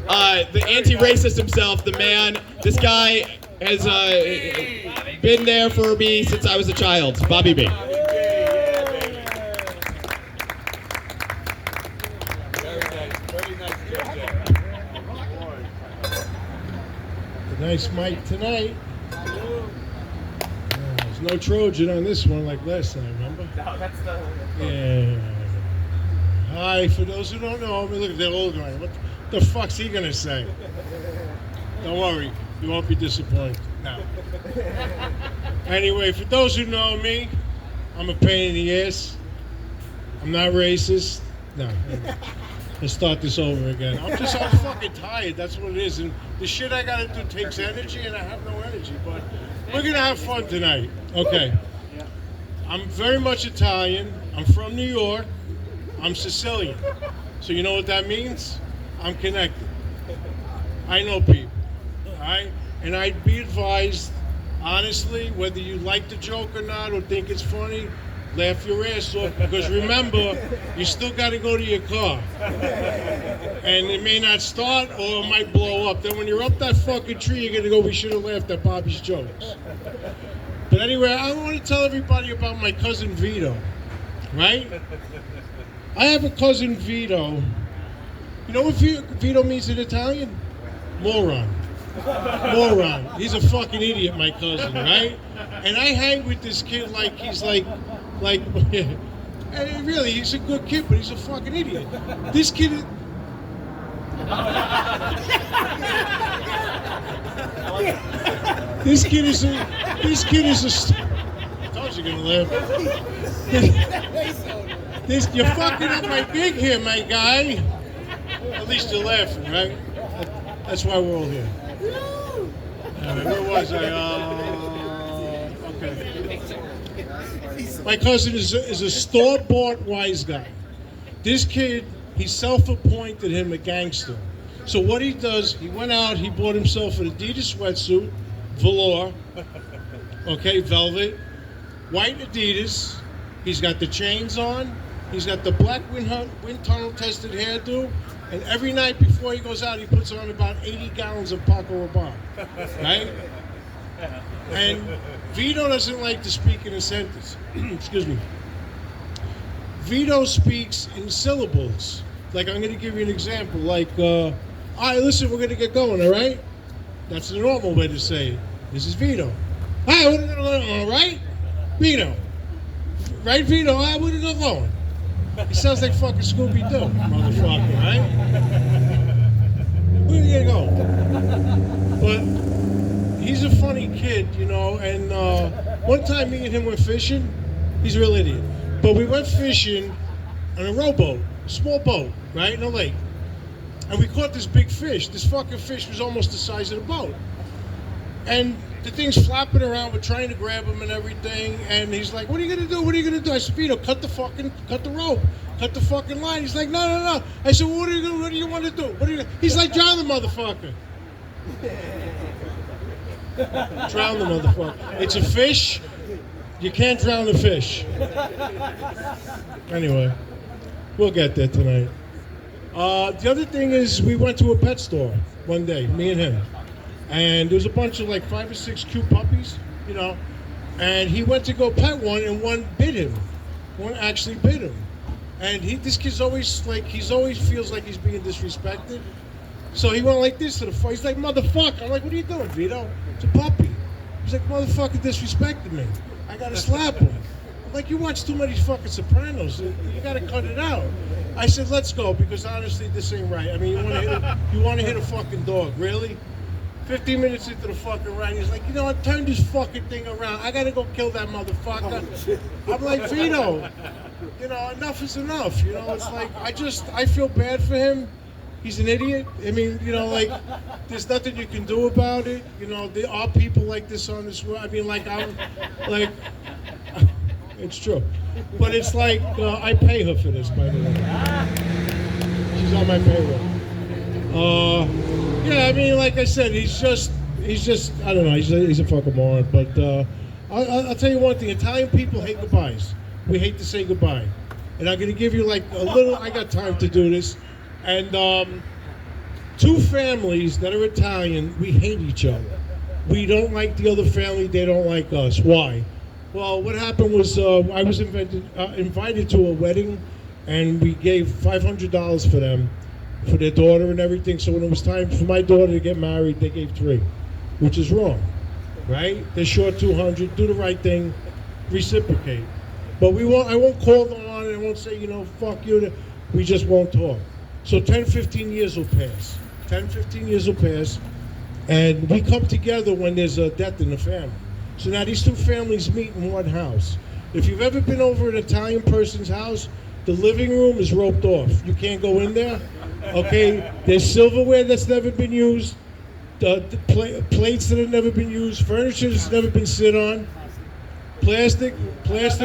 The anti-racist himself, the man. This guy has been there for me since I was a child. Bobby B. Nice mic tonight. There's no Trojan on this one like last time, remember? No, that's the... Yeah. Hi, for those who don't know me, look at that old guy. What the fuck's he gonna say? Don't worry, you won't be disappointed. No. Anyway, for those who know me, I'm a pain in the ass. I'm not racist. No. Let's start this over again. I'm fucking tired. That's what it is. And the shit I gotta do takes energy, and I have no energy. But we're gonna have fun tonight. Okay. I'm very much Italian. I'm from New York. I'm Sicilian. So you know what that means? I'm connected. I know people. All right? And I'd be advised, honestly, whether you like the joke or not, or think it's funny, laugh your ass off, because remember, you still got to go to your car. And it may not start, or it might blow up. Then when you're up that fucking tree, you're going to go, we should have laughed at Bobby's jokes. But anyway, I want to tell everybody about my cousin Vito, right? I have a cousin Vito. You know what Vito means in Italian? Moron. Moron. He's a fucking idiot, my cousin, right? And I hang with this kid like he's like, and really, he's a good kid, but he's a fucking idiot. This kid is... This kid is a... I told you you're gonna laugh. You're fucking up my gig here, my guy. At least you're laughing, right? That's why we're all here. Where was I? Okay. My cousin is a store-bought wise guy. This kid, he self-appointed him a gangster. So what he does, he went out, he bought himself an Adidas sweatsuit, velour, okay, velvet, white Adidas. He's got the chains on. He's got the black wind tunnel tested hairdo. And every night before he goes out, he puts on about 80 gallons of Paco Rabanne, right? And Vito doesn't like to speak in a sentence. Excuse me. Vito speaks in syllables. Like, I'm going to give you an example. Like, all right, listen, we're going to get going, all right? That's the normal way to say it. This is Vito. All right, we're going to all right? Vito. Right, Vito? All right, we're going to going. He sounds like fucking Scooby-Doo, motherfucker, right? We're gonna get going. But he's a funny kid, you know, and one time me and him went fishing. He's a real idiot. But we went fishing on a rowboat, a small boat, right, in a lake. And we caught this big fish. This fucking fish was almost the size of the boat. And the thing's flapping around, we're trying to grab him and everything, and he's like, what are you gonna do? What are you gonna do? I said, Vito, cut the rope, cut the fucking line. He's like, no. I said, well, what do you want to do? He's like, drown the motherfucker. Drown the motherfucker. It's a fish. You can't drown the fish. Anyway, we'll get there tonight. The other thing is, we went to a pet store one day, me and him. And there was a bunch of like 5 or 6 cute puppies, you know, and he went to go pet one, and one bit him. One actually bit him. And this kid's always like, always feels like he's being disrespected. So he went like this to the fight. He's like, motherfucker. I'm like, what are you doing, Vito? It's a puppy. He's like, motherfucker disrespected me. I gotta slap him. I'm like, you watch too many fucking Sopranos. You gotta cut it out. I said, let's go, because honestly, this ain't right. I mean, you wanna hit a fucking dog, really? 15 minutes into the fucking ride, he's like, you know what, turn this fucking thing around. I gotta go kill that motherfucker. I'm like, Vito, you know, enough is enough. You know, it's like, I feel bad for him. He's an idiot. I mean, you know, like, there's nothing you can do about it. You know, there are people like this on this world. I mean, like, it's true. But it's like, I pay her for this, by the way. She's on my payroll. Yeah, I mean, like I said, he's just, I don't know, he's a fucking moron. But I'll tell you one thing, Italian people hate goodbyes. We hate to say goodbye. And I'm gonna give you like a little, I got time to do this. And two families that are Italian, we hate each other. We don't like the other family, they don't like us. Why? Well, what happened was I was invited to a wedding, and we gave $500 for them, for their daughter and everything. So when it was time for my daughter to get married, they gave $3, which is wrong, right? They're short $200. Do the right thing, reciprocate. But I won't call them on it. I won't say, fuck you. We just won't talk. So 10, 15 years will pass. 10, 15 years will pass, and we come together when there's a death in the family. So now these two families meet in one house. If you've ever been over an Italian person's house, the living room is roped off. You can't go in there. Okay, there's silverware that's never been used, the plates that have never been used, furniture that's never been sit on, plastic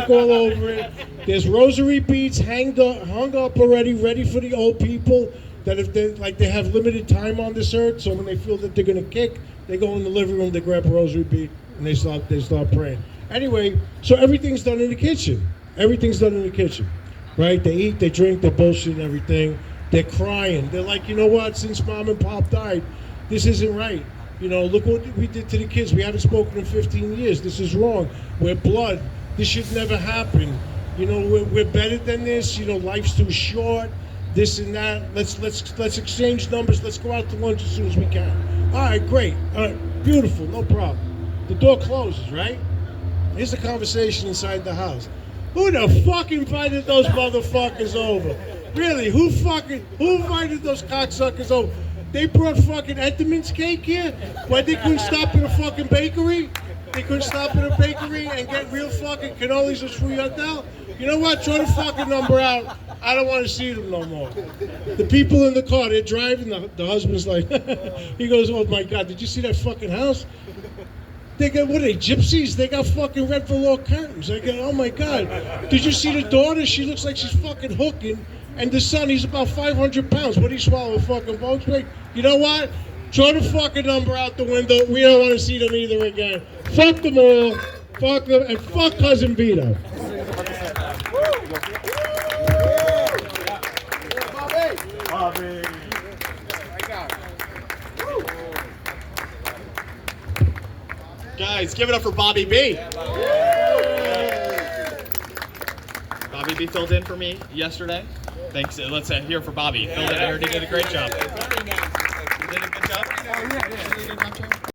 all over it. There's rosary beads hung up already, ready for the old people that if they have limited time on this earth. So when they feel that they're gonna kick, they go in the living room, they grab a rosary bead, and they start praying. Anyway, so everything's done in the kitchen. Everything's done in the kitchen, right? They eat, they drink, they bullshit and everything. They're crying. They're like, you know what? Since Mom and Pop died, this isn't right. Look what we did to the kids. We haven't spoken in 15 years. This is wrong. We're blood. This should never happen. We're better than this. Life's too short. This and that. Let's exchange numbers. Let's go out to lunch as soon as we can. All right, great. All right, beautiful. No problem. The door closes, right? Here's the conversation inside the house. Who the fuck invited those motherfuckers over? Really, who invited those cocksuckers over? They brought fucking Entenmann's cake here? Why, they couldn't stop at a fucking bakery? They couldn't stop at a bakery and get real fucking cannolis or sfogliatelle? You know what? Throw the fucking number out. I don't want to see them no more. The people in the car, they're driving. The husband's like, he goes, oh my God, did you see that fucking house? They got, what are they, gypsies? They got fucking red velour curtains. I go, oh my God. Did you see the daughter? She looks like she's fucking hooking. And the son, he's about 500 pounds. What, he swallow a fucking Volkswagen? You know what? Throw the fucking number out the window. We don't want to see them either again. Fuck them all. Fuck them. And fuck Cousin Vito. Bobby. Guys, give it up for Bobby B. Bobby B filled in for me yesterday. Thanks. Let's hear for Bobby. Filled in. I heard he did a great job. You did a good job? Oh, yeah.